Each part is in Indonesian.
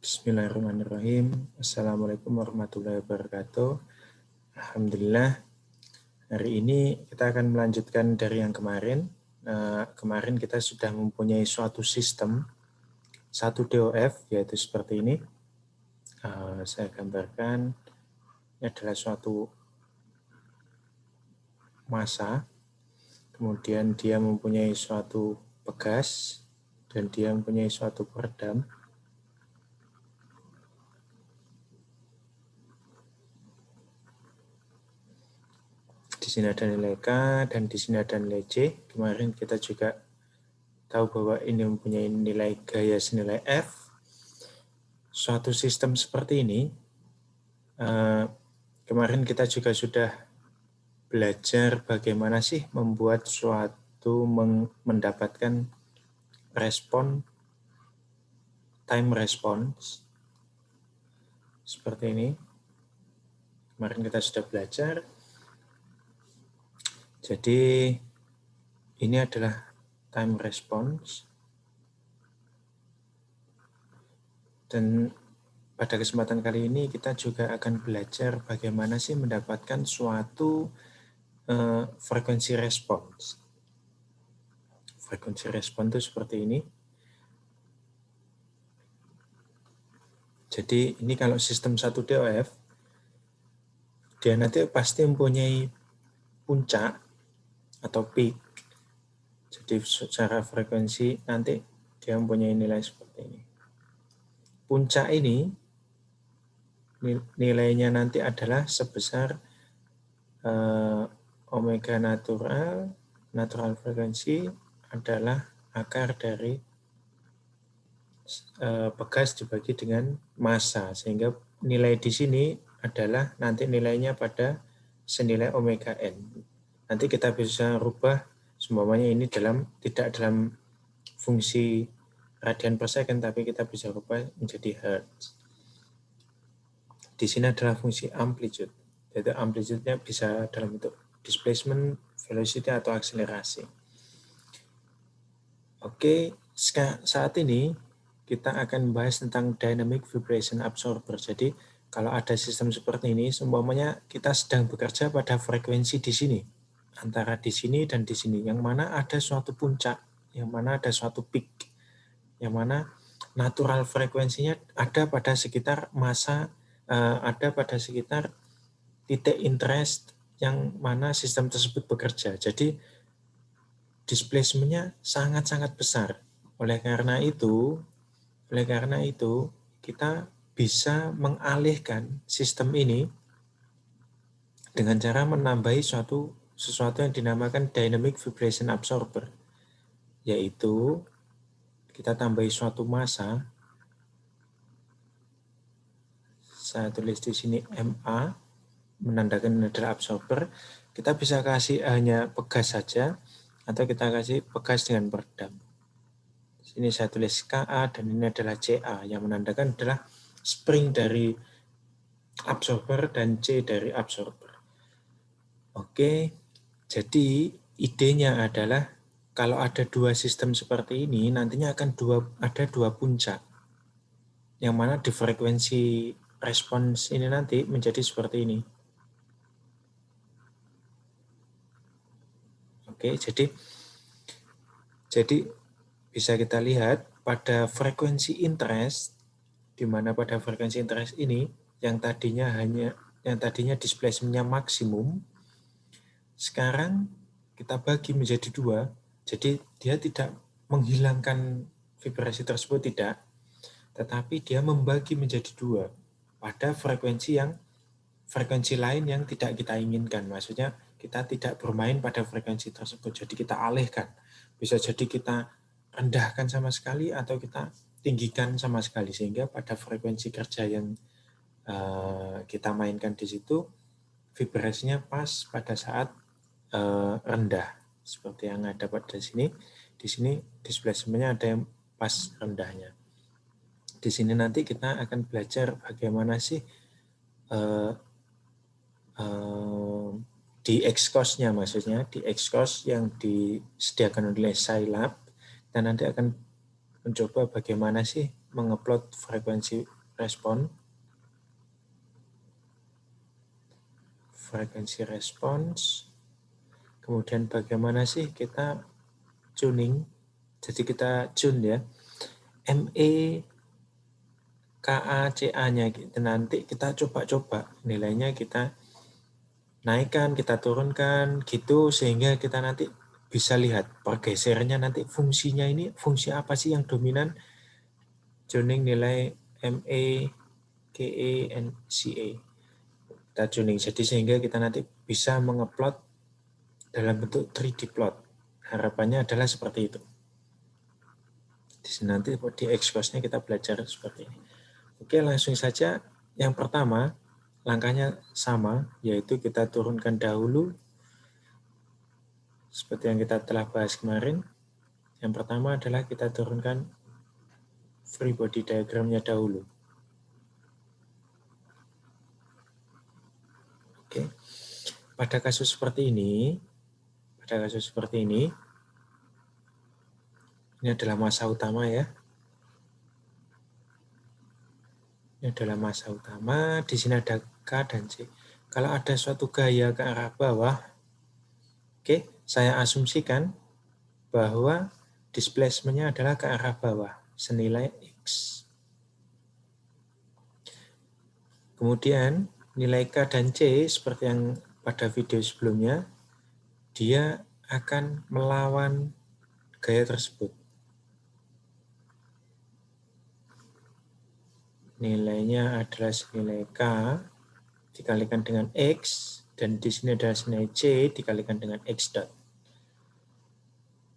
Bismillahirrahmanirrahim. Assalamualaikum warahmatullahi wabarakatuh. Alhamdulillah, hari ini kita akan melanjutkan dari yang kemarin. Kemarin kita sudah mempunyai suatu sistem, satu DOF, yaitu seperti ini. Saya gambarkan, ini adalah suatu massa, kemudian dia mempunyai suatu pegas, dan dia mempunyai suatu peredam. Di sini ada nilai K dan di sini ada nilai C. Kemarin kita juga tahu bahwa ini mempunyai nilai gaya senilai F. Suatu sistem seperti ini, kemarin kita juga sudah belajar bagaimana sih membuat suatu mendapatkan respon, time response. Seperti ini. Kemarin kita sudah belajar. Jadi ini adalah time response. Dan pada kesempatan kali ini kita juga akan belajar bagaimana sih mendapatkan suatu frekuensi respons. Frekuensi respons itu seperti ini. Jadi ini kalau sistem 1 DOF, dia nanti pasti mempunyai puncak atau peak. Jadi secara frekuensi nanti dia mempunyai nilai seperti ini. Puncak ini nilainya nanti adalah sebesar omega natural frekuensi adalah akar dari pegas dibagi dengan massa, sehingga nilai di sini adalah nanti nilainya pada senilai omega n. Nanti kita bisa rubah semuanya ini tidak dalam fungsi radian per second, tapi kita bisa rubah menjadi hertz. Di sini adalah fungsi amplitude, yaitu amplitude-nya bisa dalam bentuk displacement, velocity, atau akselerasi. Oke, saat ini kita akan membahas tentang dynamic vibration absorber. Jadi kalau ada sistem seperti ini, semuanya kita sedang bekerja pada frekuensi di sini, antara di sini dan di sini, yang mana ada suatu puncak, yang mana ada suatu peak, yang mana natural frekuensinya ada pada sekitar massa, ada pada sekitar titik interest yang mana sistem tersebut bekerja. Jadi displacement-nya sangat-sangat besar. Oleh karena itu kita bisa mengalihkan sistem ini dengan cara menambahi sesuatu yang dinamakan dynamic vibration absorber, yaitu kita tambahi suatu massa. Saya tulis di sini MA, menandakan ini adalah absorber. Kita bisa kasih hanya pegas saja, atau kita kasih pegas dengan peredam. Sini saya tulis KA dan ini adalah CA, yang menandakan adalah spring dari absorber dan C dari absorber. Oke, jadi idenya adalah kalau ada dua sistem seperti ini, nantinya akan ada dua puncak, yang mana di frekuensi respons ini nanti menjadi seperti ini. Oke, jadi bisa kita lihat pada frekuensi interest, di mana pada frekuensi interest ini yang tadinya displacement-nya maksimum, sekarang kita bagi menjadi dua. Jadi dia tidak menghilangkan vibrasi tersebut, tidak, tetapi dia membagi menjadi dua pada frekuensi lain yang tidak kita inginkan. Maksudnya kita tidak bermain pada frekuensi tersebut, jadi kita alihkan. Bisa jadi kita rendahkan sama sekali atau kita tinggikan sama sekali, sehingga pada frekuensi kerja yang kita mainkan di situ vibrasinya pas pada saat rendah, seperti yang ada pada sini. Di sini displacement-nya ada yang pas rendahnya. Di sini nanti kita akan belajar bagaimana sih di Xcos-nya, maksudnya di Xcos yang disediakan oleh Scilab, dan nanti akan mencoba bagaimana sih mengupload frekuensi respons. Kemudian bagaimana sih kita tuning? Jadi kita tune ya. ME, KA, CA-nya gitu. Nanti kita coba-coba nilainya kita naikkan, kita turunkan gitu sehingga kita nanti bisa lihat pergeserannya nanti fungsinya ini fungsi apa sih yang dominan tuning nilai ME, KE, and CA. Kita tuning jadi sehingga kita nanti bisa mengupload dalam bentuk 3D plot. Harapannya adalah seperti itu. Di sini nanti di Xcos-nya kita belajar seperti ini. Oke, langsung saja. Yang pertama, langkahnya sama, yaitu kita turunkan dahulu seperti yang kita telah bahas kemarin. Yang pertama adalah kita turunkan free body diagramnya dahulu. Oke. Pada kasus seperti ini, ini adalah massa utama ya. Ini adalah massa utama, di sini ada K dan C. Kalau ada suatu gaya ke arah bawah, oke, saya asumsikan bahwa displacement-nya adalah ke arah bawah, senilai X. Kemudian nilai K dan C seperti yang pada video sebelumnya, dia akan melawan gaya tersebut. Nilainya adalah senilai K dikalikan dengan X, dan di sini adalah senilai C dikalikan dengan X dot.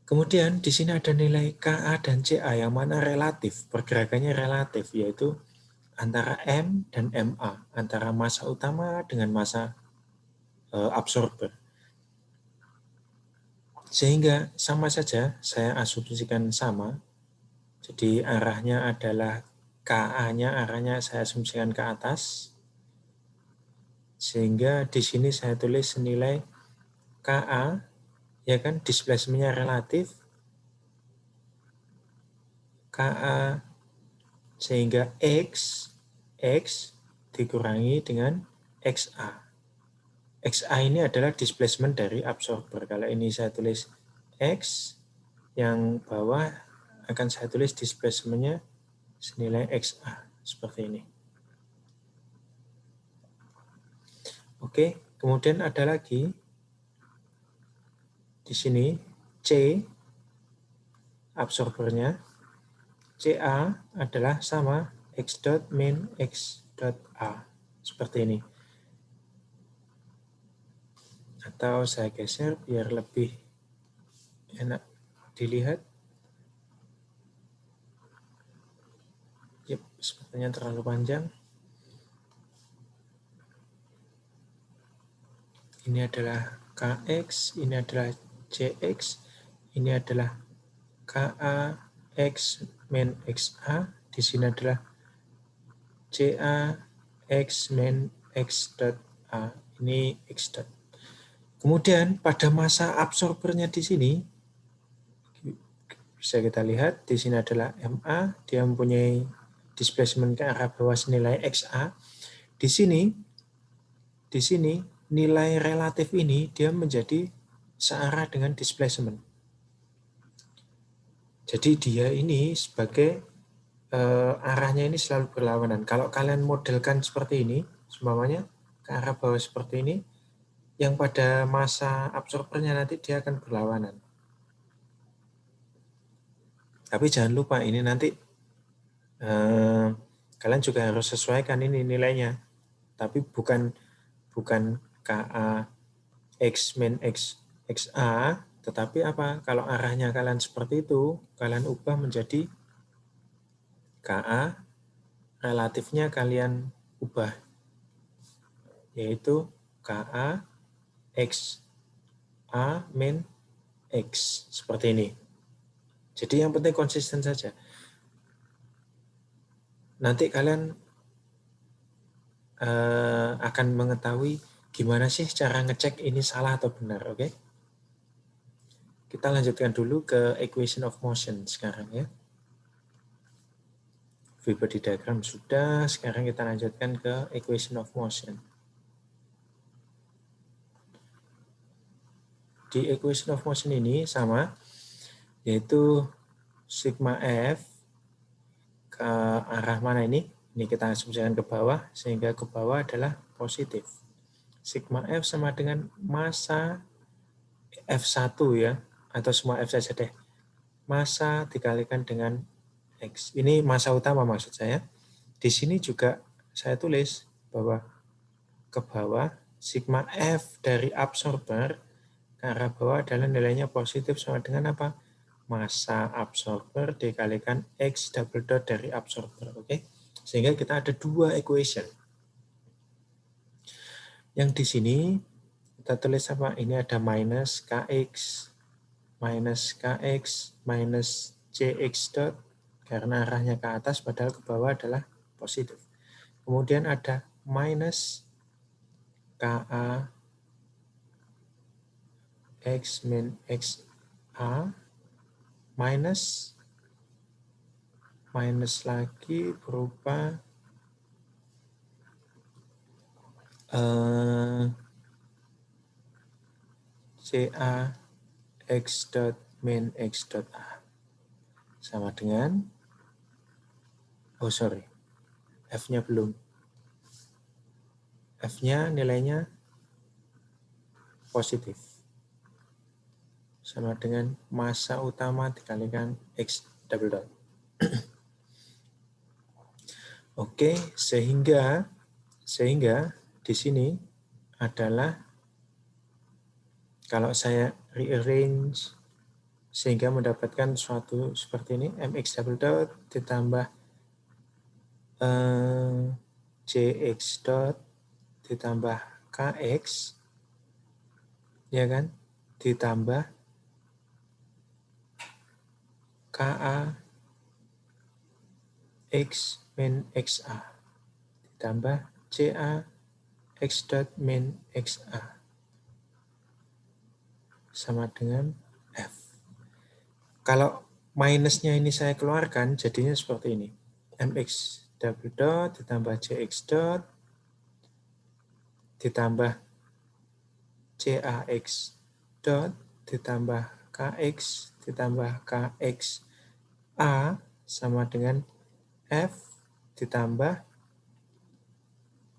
Kemudian di sini ada nilai KA dan CA yang mana relatif, pergerakannya relatif, yaitu antara M dan MA, antara massa utama dengan massa absorber. Sehingga sama saja, saya asumsikan sama, jadi arahnya adalah KA-nya, arahnya saya asumsikan ke atas, sehingga di sini saya tulis senilai KA, ya kan, displacement-nya relatif, KA, sehingga X dikurangi dengan XA. XA ini adalah displacement dari absorber. Kalau ini saya tulis X, yang bawah akan saya tulis displacement-nya senilai XA, seperti ini. Oke, kemudian ada lagi di sini C, absorbernya. CA adalah sama X dot min X dot A, seperti ini. Atau saya geser biar lebih enak dilihat. Yep, sepertinya terlalu panjang. Ini adalah KX, ini adalah CX, ini adalah KA X min XA, di sini adalah CA X min X dot A, ini X dot. Kemudian pada massa absorbernya di sini, bisa kita lihat, di sini adalah MA, dia mempunyai displacement ke arah bawah senilai XA. Di sini nilai relatif ini dia menjadi searah dengan displacement. Jadi dia ini sebagai arahnya ini selalu berlawanan. Kalau kalian modelkan seperti ini, semuanya ke arah bawah seperti ini, yang pada massa absorbernya nanti dia akan berlawanan. Tapi jangan lupa ini nanti kalian juga harus sesuaikan ini nilainya. Tapi bukan KA X min X XA, tetapi apa? Kalau arahnya kalian seperti itu, kalian ubah menjadi KA, relatifnya kalian ubah, yaitu KA X A min X, seperti ini. Jadi yang penting konsisten saja. Nanti kalian akan mengetahui gimana sih cara ngecek ini salah atau benar, oke? Kita lanjutkan dulu ke equation of motion sekarang ya. Free body diagram sudah, sekarang kita lanjutkan ke equation of motion. Di equation of motion ini sama, yaitu sigma F ke arah mana ini? Ini kita asumsikan ke bawah, sehingga ke bawah adalah positif. Sigma F sama dengan massa F1 ya, atau semua F saja deh. Massa dikalikan dengan X. Ini massa utama maksud saya. Di sini juga saya tulis bahwa ke bawah sigma F dari absorber ke arah bawah adalah nilainya positif sama dengan apa? Massa absorber dikalikan X double dot dari absorber. Oke? Sehingga kita ada dua equation. Yang di sini kita tulis apa? Ini ada minus KX minus CX dot karena arahnya ke atas padahal ke bawah adalah positif. Kemudian ada minus KA X min XA minus lagi berupa CA X dot min X dot A sama dengan F-nya belum. F-nya nilainya positif. Sama dengan massa utama dikalikan X double dot. Oke, sehingga di sini adalah kalau saya rearrange sehingga mendapatkan suatu seperti ini, mx double dot ditambah cx dot ditambah kx, ya kan, ditambah ka x min xa ditambah ca x dot min xa sama dengan f. Kalau minusnya ini saya keluarkan, jadinya seperti ini. Mx double dot ditambah cx dot ditambah cax dot ditambah kx ditambah kx a sama dengan f ditambah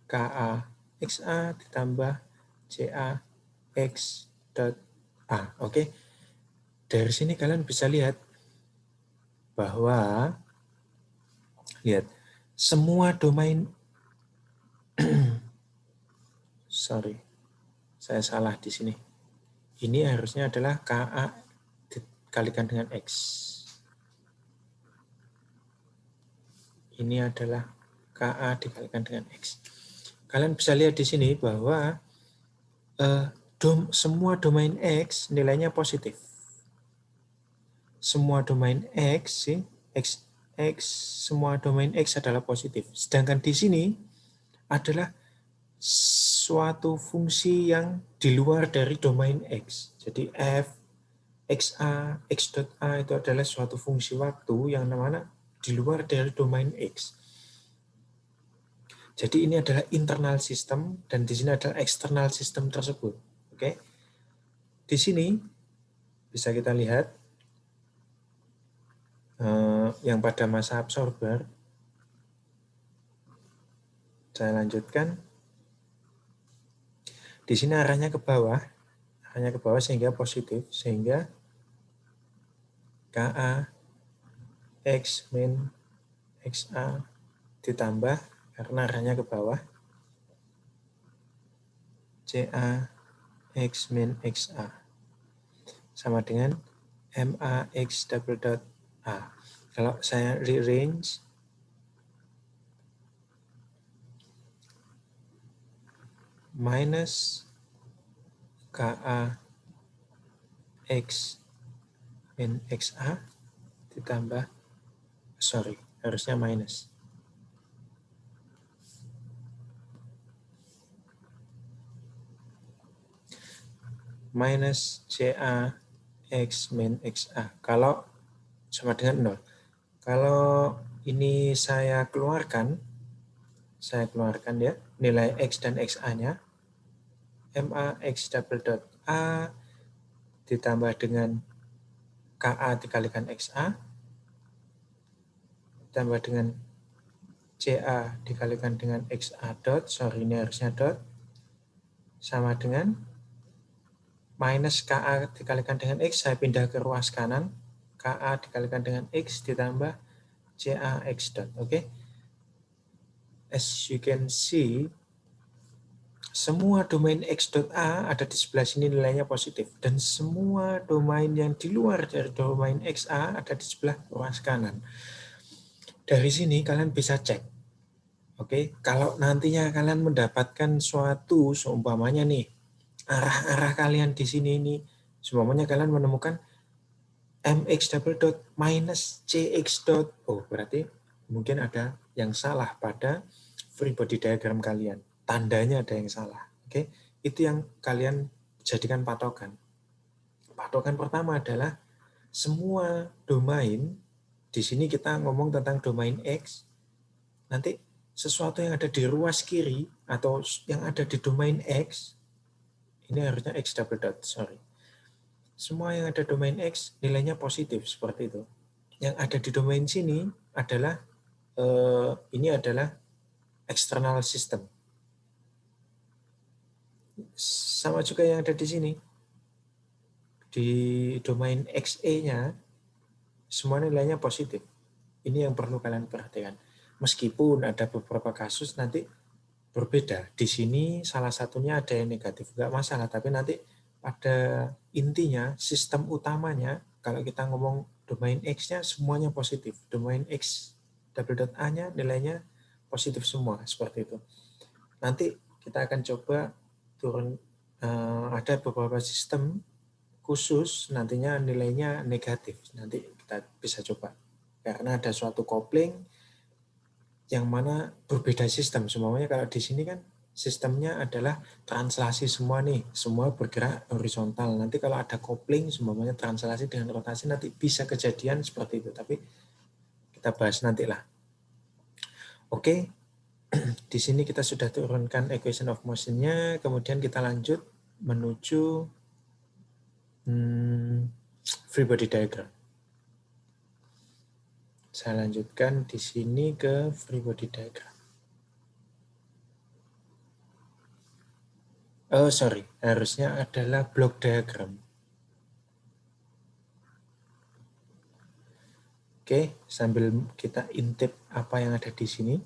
ka xa ditambah ca x dot a. Oke. Dari sini kalian bisa lihat bahwa semua domain saya salah di sini. Ini harusnya adalah KA dikalikan dengan X. Ini adalah KA dikalikan dengan X. Kalian bisa lihat di sini bahwa semua domain X nilainya positif. Semua domain X semua domain X adalah positif. Sedangkan di sini adalah suatu fungsi yang di luar dari domain X. Jadi F, XA, X dot A itu adalah suatu fungsi waktu yang mana di luar dari domain X. Jadi ini adalah internal system dan di sini adalah external system tersebut. Oke. Di sini bisa kita lihat yang pada massa absorber. Saya lanjutkan. Di sini arahnya ke bawah sehingga positif, sehingga KA X min XA ditambah karena arahnya ke bawah CA X min XA sama dengan MAX double dot A. Kalau saya rearrange minus KA X min XA ditambah harusnya minus CA X min XA kalau sama dengan 0. Kalau ini saya keluarkan ya, nilai X dan XA-nya, MA X double dot A ditambah dengan KA dikalikan XA, ditambah dengan CA dikalikan dengan XA dot, ini harusnya dot, sama dengan minus KA dikalikan dengan X, saya pindah ke ruas kanan, KA dikalikan dengan X ditambah CA X dot, oke. As you can see, semua domain X dot A ada di sebelah sini nilainya positif, dan semua domain yang di luar dari domain XA ada di sebelah ruas kanan. Dari sini kalian bisa cek, oke, kalau nantinya kalian mendapatkan suatu, seumpamanya nih, arah-arah kalian di sini ini, seumpamanya kalian menemukan mx double dot minus cx dot, oh berarti mungkin ada yang salah pada free body diagram kalian, tandanya ada yang salah, oke, itu yang kalian jadikan patokan. Patokan pertama adalah semua domain, di sini kita ngomong tentang domain X, nanti sesuatu yang ada di ruas kiri atau yang ada di domain X, ini harusnya X double dot, semua yang ada domain X nilainya positif seperti itu. Yang ada di domain sini adalah ini adalah external system. Sama juga yang ada di sini. Di domain XE-nya semua nilainya positif. Ini yang perlu kalian perhatikan. Meskipun ada beberapa kasus nanti berbeda. Di sini salah satunya ada yang negatif, nggak masalah. Tapi nanti pada intinya sistem utamanya, kalau kita ngomong domain X-nya semuanya positif. Domain X double dot A-nya nilainya positif semua, seperti itu. Nanti kita akan coba turun, ada beberapa sistem khusus nantinya nilainya negatif. Nanti kita bisa coba. Karena ada suatu kopling yang mana berbeda sistem. Semuanya kalau di sini kan sistemnya adalah translasi semua nih, semua bergerak horizontal. Nanti kalau ada kopling, semuanya translasi dengan rotasi, nanti bisa kejadian seperti itu. Tapi kita bahas nanti lah. Oke, di sini kita sudah turunkan equation of motion-nya, kemudian kita lanjut menuju free body diagram. Saya lanjutkan di sini ke free body diagram. Harusnya adalah block diagram. Oke, sambil kita intip apa yang ada di sini.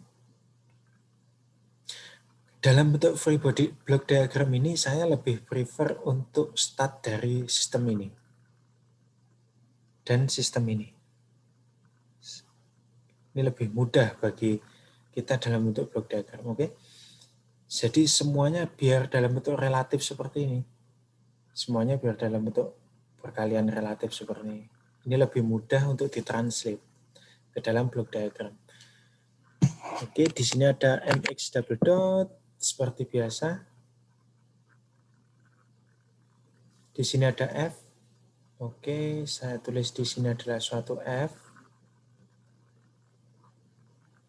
Dalam bentuk free body block diagram ini, saya lebih prefer untuk start dari sistem ini. Dan sistem ini. Ini lebih mudah bagi kita dalam bentuk block diagram, oke? Jadi semuanya biar dalam bentuk relatif seperti ini. Semuanya biar dalam bentuk perkalian relatif seperti ini. Ini lebih mudah untuk ditranslate ke dalam block diagram. Oke, di sini ada mx double dot seperti biasa. Di sini ada f. Oke, saya tulis di sini adalah suatu f.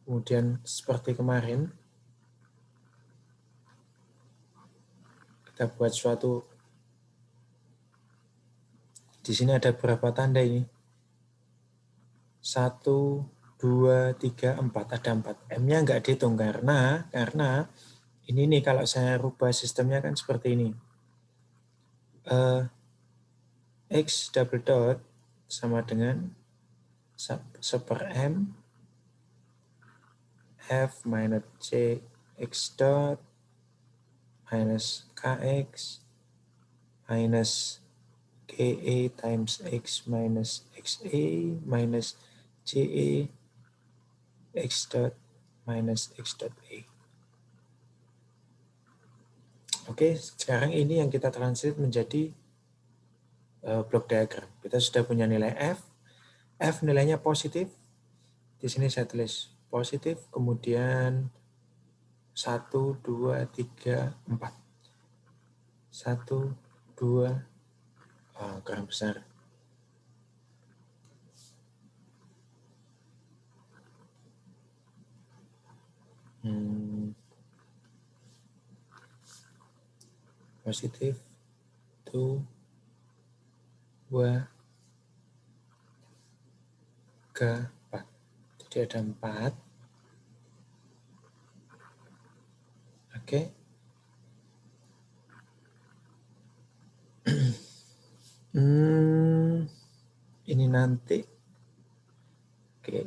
Kemudian seperti kemarin, kita buat suatu, di sini ada berapa tanda ini? 1, 2, 3, 4, ada 4. M-nya nggak dihitung karena ini nih kalau saya rubah sistemnya kan seperti ini. X double dot sama dengan 1/m F minus C X dot minus KX minus KA times X minus XA minus CA X dot minus X dot A. Oke, sekarang ini yang kita translate menjadi block diagram. Kita sudah punya nilai F. F nilainya positif. Di sini saya tulis positif, kemudian 1, 2, 3, 4. 1, 2, kurang besar. positif 2, 3, 4. Jadi ada 4. Oke. Ini nanti. Oke.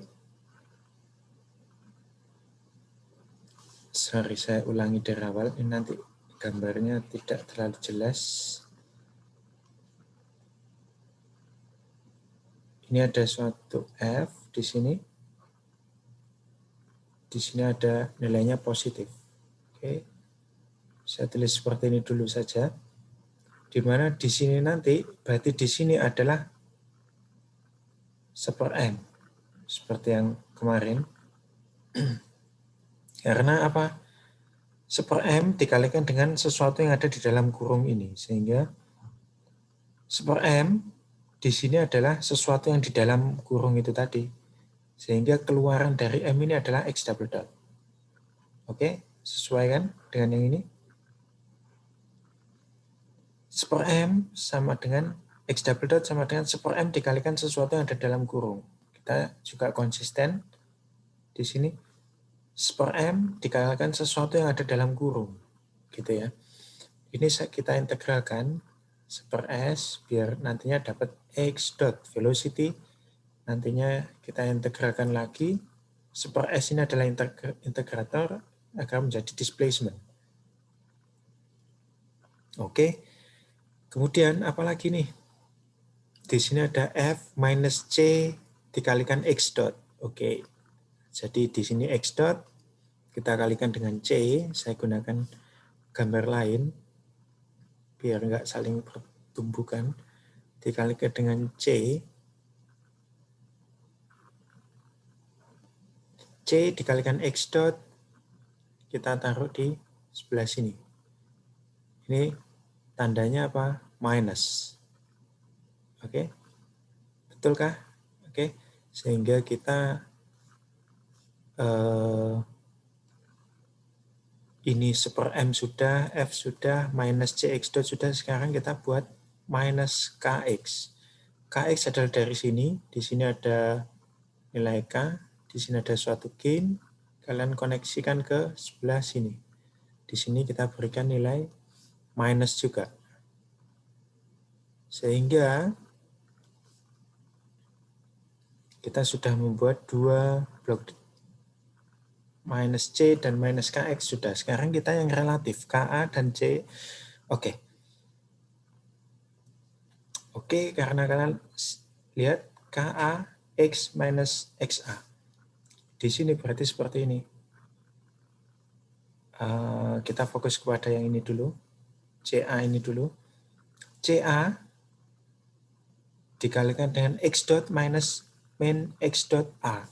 Sorry, saya ulangi dari awal. Ini nanti gambarnya tidak terlalu jelas. Ini ada suatu F di sini. Di sini ada nilainya positif. Oke. Saya tulis seperti ini dulu saja. Di mana di sini nanti, berarti di sini adalah 1/m. Seperti yang kemarin. Karena apa? 1/m dikalikan dengan sesuatu yang ada di dalam kurung ini. Sehingga 1/m di sini adalah sesuatu yang di dalam kurung itu tadi. Sehingga keluaran dari M ini adalah X double dot. Oke, sesuai kan dengan yang ini? 1/m sama dengan X double dot sama dengan 1/m dikalikan sesuatu yang ada dalam kurung. Kita juga konsisten di sini. 1/m dikalikan sesuatu yang ada dalam kurung. Gitu ya. Ini kita integralkan 1/s biar nantinya dapat X dot velocity. Nantinya kita integralkan lagi. 1/s ini adalah integrator agar menjadi displacement. Oke. Kemudian apalagi nih? Di sini ada F minus C dikalikan X dot. Oke. Jadi di sini X dot kita kalikan dengan C. Saya gunakan gambar lain biar nggak saling bertumbukan. Dikalikan dengan C. C dikalikan X dot kita taruh di sebelah sini. Ini tandanya apa? Minus. Oke. Betulkah? Oke. Sehingga kita ini 1/m sudah, F sudah, minus CX dot sudah. Sekarang kita buat minus KX. KX adalah dari sini. Di sini ada nilai K. Di sini ada suatu gain. Kalian koneksikan ke sebelah sini. Di sini kita berikan nilai minus juga. Sehingga kita sudah membuat dua blok minus C dan minus KX sudah. Sekarang kita yang relatif, KA dan C. Oke. Oke, karena kalian lihat KA X minus XA. Di sini berarti seperti ini. Kita fokus kepada yang ini dulu. CA ini dulu. CA dikalikan dengan X dot minus min X dot A.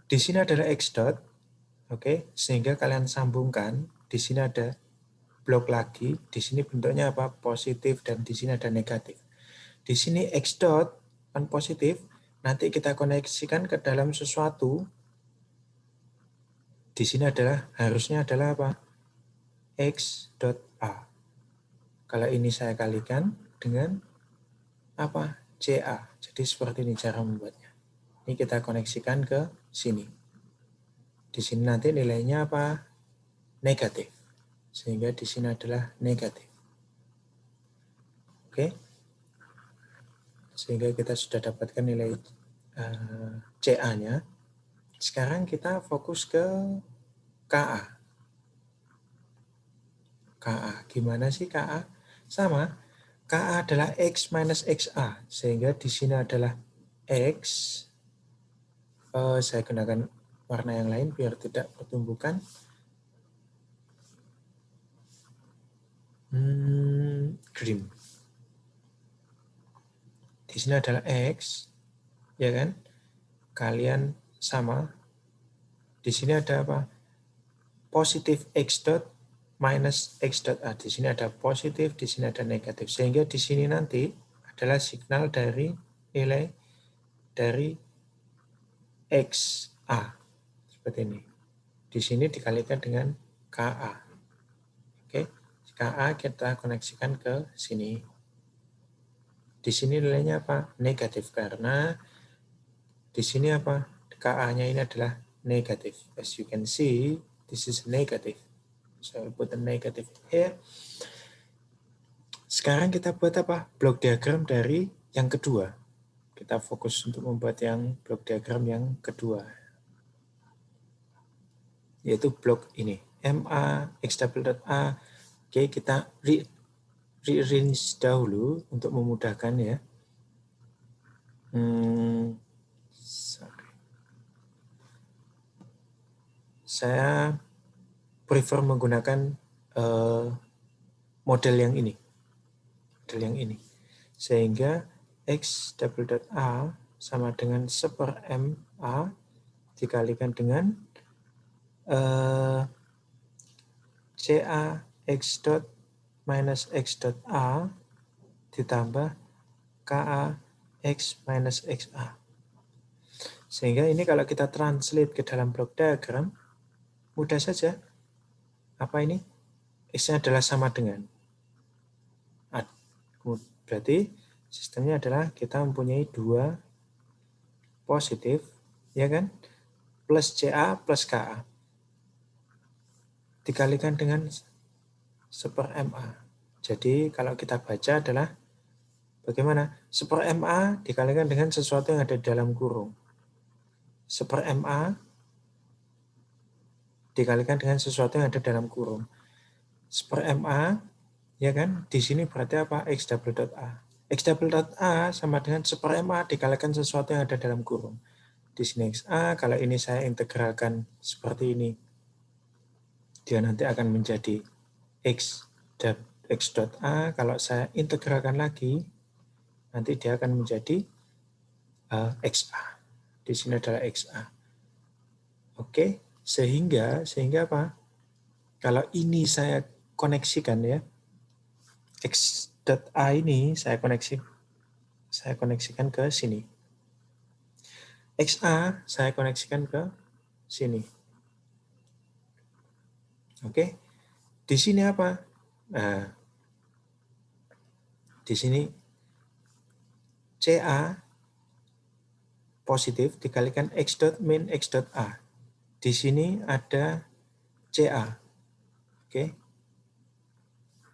Di sini adalah X dot. Oke, sehingga kalian sambungkan. Di sini ada blok lagi. Di sini bentuknya apa? Positif dan di sini ada negatif. Di sini X dot kan positif. Nanti kita koneksikan ke dalam sesuatu. Di sini harusnya adalah apa? X dot A. Kalau ini saya kalikan dengan apa? CA. Jadi seperti ini cara membuatnya. Ini kita koneksikan ke sini. Di sini nanti nilainya apa? Negatif. Sehingga di sini adalah negatif. Oke. Sehingga kita sudah dapatkan nilai CA-nya. Sekarang kita fokus ke KA. KA. Gimana sih KA? Sama. KA adalah X minus XA. Sehingga di sini adalah X. Saya gunakan warna yang lain biar tidak pertumbukan. Green. Di sini adalah X. Ya kan? Kalian sama. Di sini ada apa? Positif X dot minus X dot A. Di sini ada positif, di sini ada negatif. Sehingga di sini nanti adalah signal dari nilai dari XA. Seperti ini. Di sini dikalikan dengan KA. Oke. KA kita koneksikan ke sini. Di sini nilainya apa? Negatif, karena di sini apa? KA-nya ini adalah negatif. As you can see, this is negative. So I put a negative here. Sekarang kita buat apa? Block diagram dari yang kedua. Kita fokus untuk membuat yang block diagram yang kedua, yaitu blok ini. MA, X double dot A. Oke, kita rearrange dahulu untuk memudahkan ya. Sorry. Saya prefer menggunakan model yang ini. Sehingga X double dot A sama dengan 1/MA dikalikan dengan CA X dot minus X dot A ditambah KA X minus XA. Sehingga ini kalau kita translate ke dalam block diagram, mudah saja. Apa ini? X-nya adalah sama dengan. Berarti sistemnya adalah kita mempunyai 2 positif, ya kan? Plus CA plus KA. Dikalikan dengan 1/MA. Jadi kalau kita baca adalah bagaimana? 1/MA dikalikan dengan sesuatu yang ada di dalam kurung. 1/MA dikalikan dengan sesuatu yang ada dalam kurung. 1/MA, ya kan? Di sini berarti apa? X double dot A. X double dot A sama dengan 1/MA dikalikan sesuatu yang ada dalam kurung. Di sini XA, kalau ini saya integralkan seperti ini, dia nanti akan menjadi X dot A. Kalau saya integralkan lagi, nanti dia akan menjadi XA. Di sini adalah XA. Oke, sehingga apa? Kalau ini saya koneksikan ya, X dot A ini saya koneksikan ke sini. XA saya koneksikan ke sini. Oke, di sini apa? Nah, di sini CA positif dikalikan X dot min X dot A. Di sini ada CA. Oke.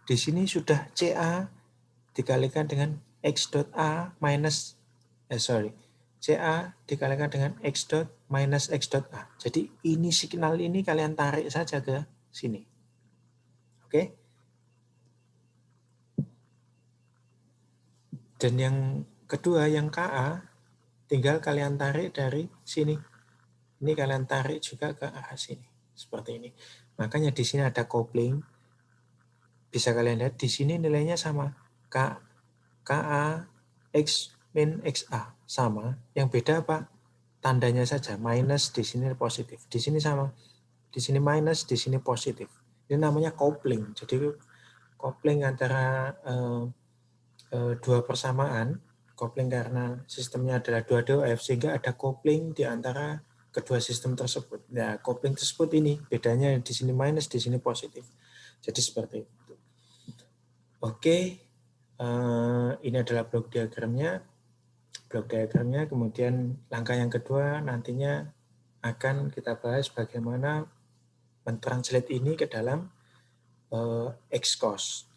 Di sini sudah CA dikalikan dengan X dot A minus CA dikalikan dengan X dot minus X dot A. Jadi ini signal ini kalian tarik saja ke sini. Oke. Dan yang kedua, yang KA, tinggal kalian tarik dari sini. Ini kalian tarik juga ke arah sini. Seperti ini. Makanya di sini ada coupling. Bisa kalian lihat di sini nilainya sama. KA X min XA sama. Yang beda apa? Tandanya saja. Minus, di sini positif. Di sini sama. Di sini minus, di sini positif. Ini namanya coupling. Jadi coupling antara dua persamaan. Coupling karena sistemnya adalah 2 DOF, sehingga ada coupling di antara kedua sistem tersebut. Nah, coupling tersebut ini bedanya di sini minus, di sini positif. Jadi seperti itu. Oke, ini adalah blok diagramnya. Kemudian langkah yang kedua nantinya akan kita bahas bagaimana mentranslate ini ke dalam Xcos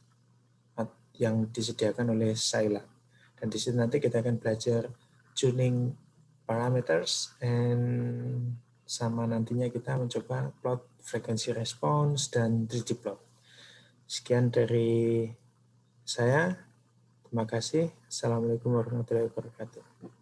yang disediakan oleh Scilab. Dan di situ nanti kita akan belajar tuning parameters, and sama nantinya kita mencoba plot frekuensi response dan 3D plot. Sekian dari saya. Terima kasih. Assalamualaikum warahmatullahi wabarakatuh.